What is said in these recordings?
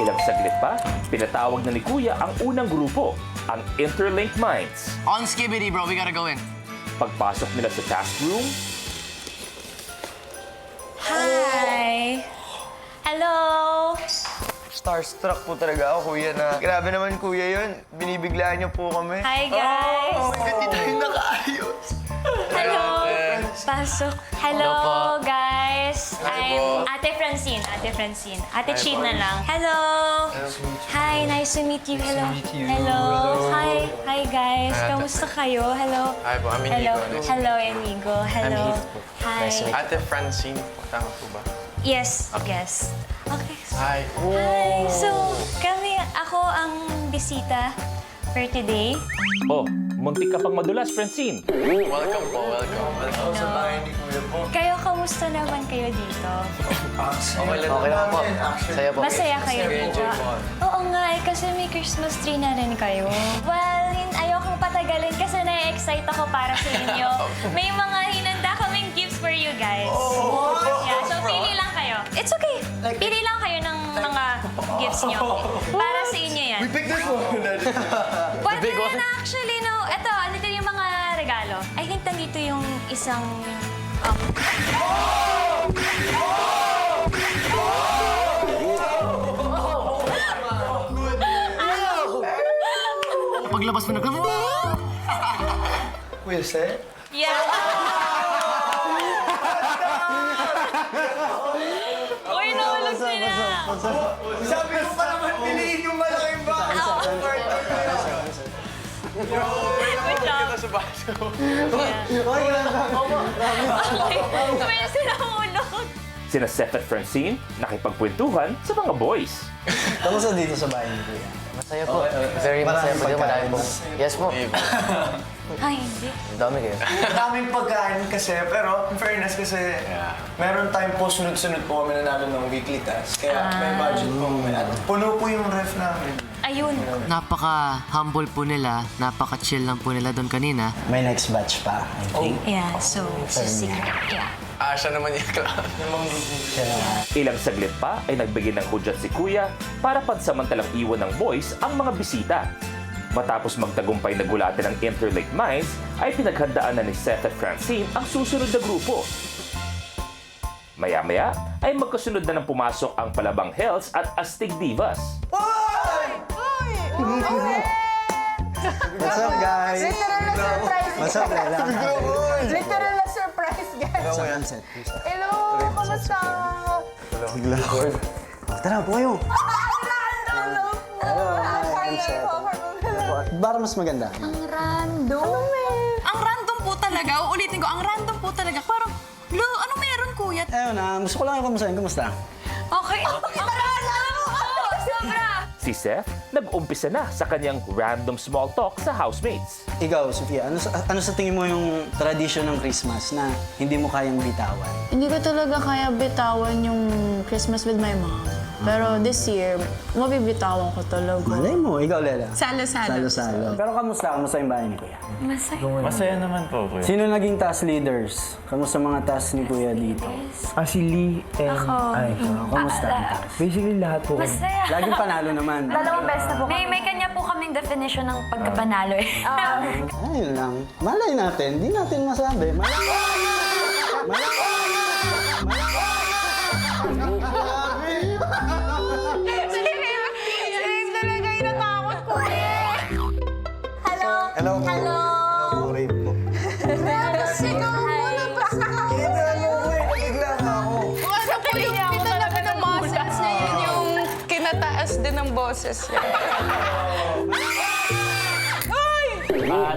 Ilang saglit pa, pinatawag na ni Kuya ang unang grupo, ang Interlinked Minds. On Skibidi, bro. We gotta go in. Pagpasok nila sa task room, Hi! Hello! Starstruck po talaga ako, kuya, na. Grabe naman, kuya, yun. Binibiglaan niyo po kami. Hi, guys! Oh my God, di tayo nakaayos. Hello! Pasok. Hello, guys! Hi po. I'm Ate Francine. Ate Chin na lang. Hello! Hi, nice to meet you. Hello. Hello. Hi. Hi, guys. Kamusta kayo? Hello. Hi po, I'm Inigo. Hello. Nice to Hello, Inigo. Hello. Heath po. Hi. Ate Francine, tama po ba? Yes, yes. Okay. Hi. Hi. So, ako ang bisita for today. oh, muntik ka pang madulas, Francine. Welcome po, welcome. Sa bahay ni kuya po. Kayo, kamusta naman kayo dito? Okay lang po. Saya po. Masaya kayo dito? Enjoy po. Oo nga, kasi may Christmas tree na rin kayo. Well, ayokong patagalin kasi na-excite ako para sa inyo. May mga hinanda kaming gifts for you guys. Yeah, so pili lang kayo. It's okay. Pili lang kayo ng mga gifts nyo. Para sa inyo yan. Pick this one. Pwede na actually, no. Ito, andito yung mga regalo. I think nandito yung isang... Paglabas mo na Kuya, sir? Yeah. Uy, nahulog sila. Sabi ko pa naman, piliin yung malaking bahay. Wait lang. Sa baso. May sinahulog. Sina Seth at Francine, nakipagkwentuhan sa mga boys. Kamusta dito sa bahay ni Kuya? Masaya po. Very masaya po. Marami po. Yes po. Ay, hindi. Ang dami kayo. Daming pagkain kasi, pero in fairness kasi, meron time po sunod-sunod po kami nanalo ng weekly task. Kaya may budget po kami. At puno po yung ref namin. Ayun. Napaka-humble po nila. Napaka-chill lang po nila doon kanina. May next batch pa, I think. Yeah, so, secret. Yeah. Siya naman yung clown. Ilang saglit pa ay nagbigay ng hudyat si Kuya para pansamantalang iwan ng boys ang mga bisita. Matapos magtagumpay na gulatin ng Interlinked Minds, ay pinaghandaan na ni Seth at Francine ang susunod na grupo. Maya-maya ay magkasunod na ng pumasok ang Palabang Hells at Astig Divas. What's up, guys? Literal na surprise, What's up, Lela? Literal na surprise, guys. Sunset. Hello, kamusta? Bigla. Tara, po kayo. Para mas maganda. Ang random eh. Ang random po talaga. Uulitin ko, ang random po talaga. Parang, ano meron, kuya? Ayun na, gusto ko lang yung kamusahin. Kumusta? Okay. Ang random po! Sobra! Si Seth nag-umpisa na sa kanyang random small talk sa housemates. Ikaw, Sofia, ano sa tingin mo yung tradisyon ng Christmas na hindi mo kayang bitawan? Hindi ko talaga kaya bitawan yung Christmas with my mom. Pero this year, mabibitawan ko talaga. Malay mo, ikaw, Lela. Salo-salo. Salo-salo. Pero kamusta yung bahay ni Kuya? Masaya naman po, Kuya. Sino naging task leaders? Kamusta mga task ni Kuya dito? Si Lee and I. Kamusta ang task? Basically, lahat po kami. Masaya. Laging panalo naman. Dalawang best na po. May kanya po kaming definition ng pagkapanalo eh. Ayun lang. Malay natin. Di natin masabi. Hello. Hello. Ray po. Sigaw mo na ba? Ano po yung talaga ng muscles niya, yun yung kinataas din ng boses niya.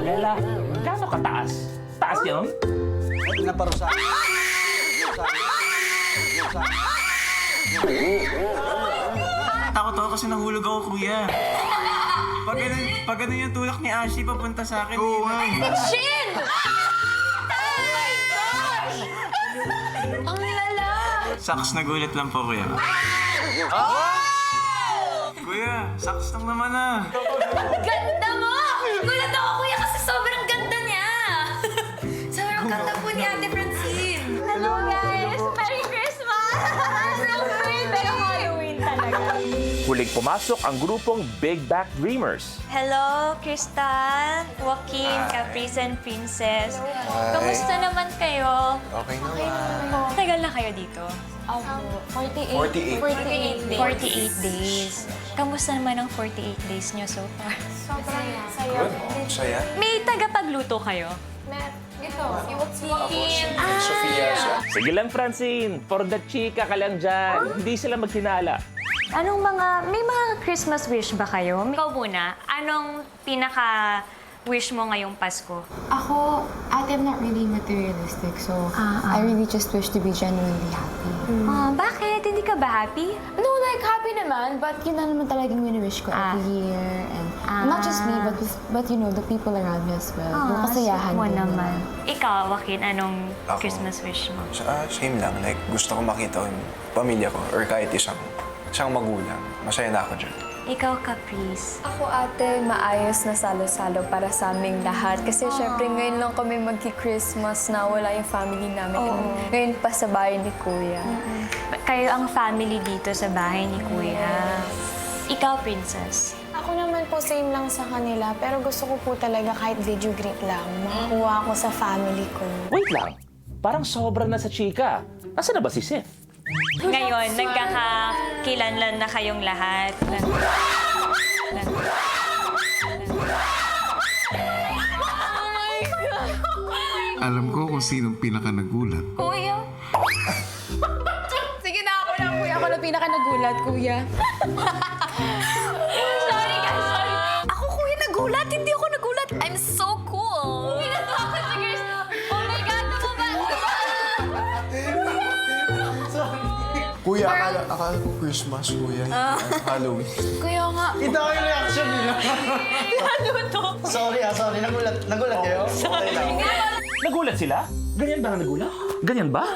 Lela, gaano kataas? Taas yun? Naparusa. Takot ako kasi nahulog ako, Kuya. Pag ganun yung tulak ni Ashley papunta sa akin. Oo, Shin! Oh my gosh! Ang lala! Saks nagulat lang po, Kuya. Kuya, saks lang naman ah. Ganda mo! Gulat ako, kuya, kasi sobrang ganda niya! Sobrang ganda po ni Ate Francine! Hello, guys! Merry Christmas! So sweet! Pero Halloween talaga. Huling pumasok ang grupong Big Back Dreamers. Hello, Crystal, Joaquin, Caprice, and Princess. Kamusta naman kayo? Okay naman. Tagal na kayo dito? 48. 48 days. Kamusta naman ang 48 days nyo so far? Good. Saya. May tagapagluto kayo? Sofia. Sige lang, Francine. For the chika ka lang dyan. Hindi sila magtinala. May mga Christmas wish ba kayo? Ikaw muna, anong pinaka-wish mo ngayong Pasko? Ako, ate, I'm not really materialistic, so I really just wish to be genuinely happy. Bakit? Hindi ka ba happy? No, like, happy naman, but yun na naman talagang wini-wish ko every year. And not just me, but you know, the people around me as well. Yung kasayahan Mo din naman. nila. Ikaw, Joaquin, anong Ako. Christmas wish mo? Same lang. Like, gusto ko makita yung pamilya ko or kahit isang magulang. Masaya na ako dyan. Ikaw, Caprice. Ako ate, maayos na salo-salo para sa aming lahat. Kasi syempre ngayon lang kami magki-Christmas na wala yung family namin. Ngayon pa sa bahay ni Kuya. Kayo ang family dito sa bahay ni Kuya. Ikaw, Princess. Ako naman po same lang sa kanila, pero gusto ko po talaga kahit video greet lang. Makakuha ako sa family ko. Wait lang. Parang sobra na sa chika. Nasaan na ba si Seth? Ngayon, nagkakakilanlan na kayong lahat. Alam ko kung sinong pinaka-nagulat. Kuya? Sige na, ako na, Kuya. Ako na pinaka-nagulat, Kuya. Sorry guys, sorry. Ako, Kuya, nagulat. Hindi ako nagulat. I'm so cool. Pinatakot si Chris. Oh my God, ano ba? Kuya, akala ko Christmas, kuya. Halloween. Kuya nga. Ito yung reaction nila. Ano to? Sorry. Nagulat kayo? Okay lang. Nagulat sila? Ganyan ba na nagulat? Ganyan ba?